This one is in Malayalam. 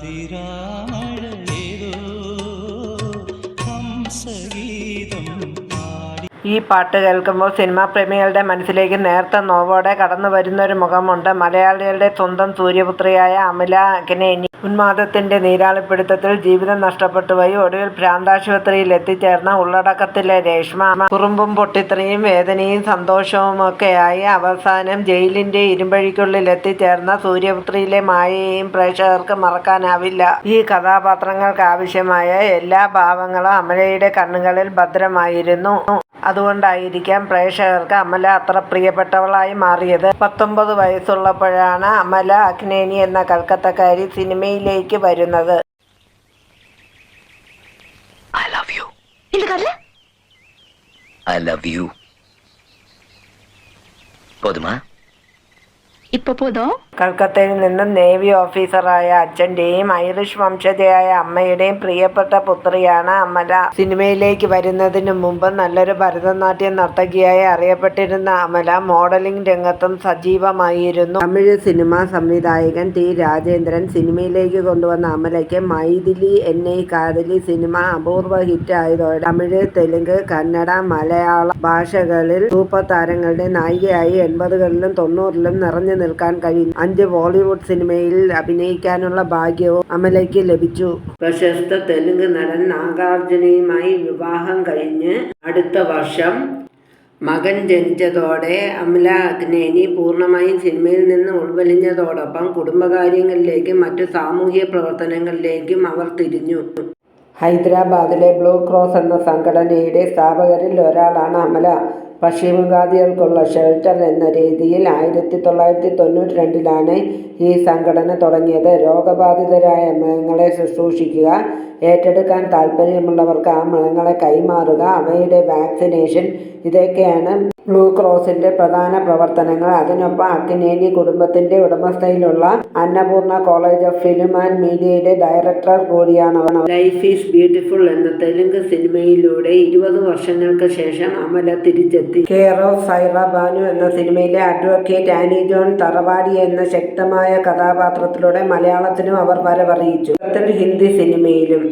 ഈ പാട്ട് കേൾക്കുമ്പോൾ സിനിമാ പ്രേമികളുടെ മനസ്സിലേക്ക് നേർത്ത നോവോടെ കടന്നു വരുന്നൊരു മുഖമുണ്ട്. മലയാളികളുടെ സ്വന്തം സൂര്യപുത്രിയായ അമല അക്നേനി ഉന്മാദത്തിന്റെ നീരാളിപ്പിടുത്തത്തിൽ ജീവിതം നഷ്ടപ്പെട്ടുപോയി. ഒടുവിൽ ഭ്രാന്താശുപത്രിയിൽ എത്തിച്ചേർന്ന ഉള്ളടക്കത്തിലെ രേഷ്മ കുറുമ്പും പൊട്ടിത്തെറിയും വേദനയും സന്തോഷവുമൊക്കെയായി അവസാനം ജയിലിന്റെ ഇരുമ്പഴിക്കുള്ളിൽ എത്തിച്ചേർന്ന സൂര്യപുത്രിയിലെ മായയെയും പ്രേക്ഷകർക്ക് മറക്കാനാവില്ല. ഈ കഥാപാത്രങ്ങൾക്കാവശ്യമായ എല്ലാ ഭാവങ്ങളും അമലയുടെ കണ്ണുകളിൽ ഭദ്രമായിരുന്നു. അതുകൊണ്ടായിരിക്കാം പ്രേക്ഷകർക്ക് അമല അത്ര പ്രിയപ്പെട്ടവളായി മാറിയത്. 19 വയസ്സുള്ളപ്പോഴാണ് അമല അക്നേനി എന്ന കൽക്കത്തക്കാരി സിനിമയിലേക്ക് വരുന്നത്. കൽക്കത്തയിൽ നിന്നും നേവി ഓഫീസറായ അച്ഛന്റെയും ഐറിഷ് വംശജയായ അമ്മയുടെയും പ്രിയപ്പെട്ട പുത്രിയാണ് അമല. സിനിമയിലേക്ക് വരുന്നതിന് മുമ്പ് നല്ലൊരു ഭരതനാട്യം നർത്തകിയായി അറിയപ്പെട്ടിരുന്ന അമല മോഡലിംഗ് രംഗത്തും സജീവമായിരുന്നു. തമിഴ് സിനിമാ സംവിധായകൻ ടി രാജേന്ദ്രൻ സിനിമയിലേക്ക് കൊണ്ടുവന്ന അമലയ്ക്ക് മൈഥിലി എന്നൈ കാതലി സിനിമ അപൂർവ ഹിറ്റ് ആയതോടെ തമിഴ്, തെലുങ്ക്, കന്നഡ, മലയാളം ഭാഷകളിൽ സൂപ്പർ താരങ്ങളുടെ നായികയായി 80കളിലും 90കളിലും നിറഞ്ഞു നിൽക്കാൻ കഴിയും. 5 ബോളിവുഡ് സിനിമയിൽ അഭിനയിക്കാനുള്ള ഭാഗ്യവും അമലയ്ക്ക് ലഭിച്ചു. പ്രശസ്ത തെലുങ്ക് നടൻ നാഗാർജുനയുമായി വിവാഹം കഴിഞ്ഞ് അടുത്ത വർഷം മകൻ ജനിച്ചതോടെ അമല അക്നേനി പൂർണ്ണമായും സിനിമയിൽ നിന്ന് ഉൾവലിഞ്ഞതോടൊപ്പം കുടുംബകാര്യങ്ങളിലേക്കും മറ്റു സാമൂഹ്യ പ്രവർത്തനങ്ങളിലേക്കും അവർ തിരിഞ്ഞു. ഹൈദരാബാദിലെ ബ്ലൂ ക്രോസ് എന്ന സംഘടനയുടെ സ്ഥാപകരിൽ ഒരാളാണ് അമല. പക്ഷിമൃഗാദികൾക്കുള്ള ഷെൽട്ടർ എന്ന രീതിയിൽ 1992 ഈ സംഘടന തുടങ്ങിയത്. രോഗബാധിതരായ മൃഗങ്ങളെ ശുശ്രൂഷിക്കുക, ഏറ്റെടുക്കാൻ താൽപ്പര്യമുള്ളവർക്ക് ആ മൃഗങ്ങളെ കൈമാറുക, അവയുടെ വാക്സിനേഷൻ, ഇതൊക്കെയാണ് ബ്ലൂ ക്രോസിന്റെ പ്രധാന പ്രവർത്തനങ്ങൾ. അതിനൊപ്പം അക്നേനി കുടുംബത്തിന്റെ ഉടമസ്ഥയിലുള്ള Annapurna college of film and മീഡിയയുടെ ഡയറക്ടർ കൂടിയാണ്. ലൈഫ് ഈസ് ബ്യൂട്ടിഫുൾ എന്ന തെലുങ്ക് സിനിമയിലൂടെ 20 വർഷങ്ങൾക്ക് ശേഷം അമല തിരിച്ചെത്തി. കെയർ ഓഫ് സൈറ ബാനു എന്ന സിനിമയിലെ അഡ്വക്കേറ്റ് ആനി ജോൺ തറവാടി എന്ന ശക്തമായ കഥാപാത്രത്തിലൂടെ മലയാളത്തിനും അവർ വരവറിയിച്ചു. ഹിന്ദി സിനിമയിലും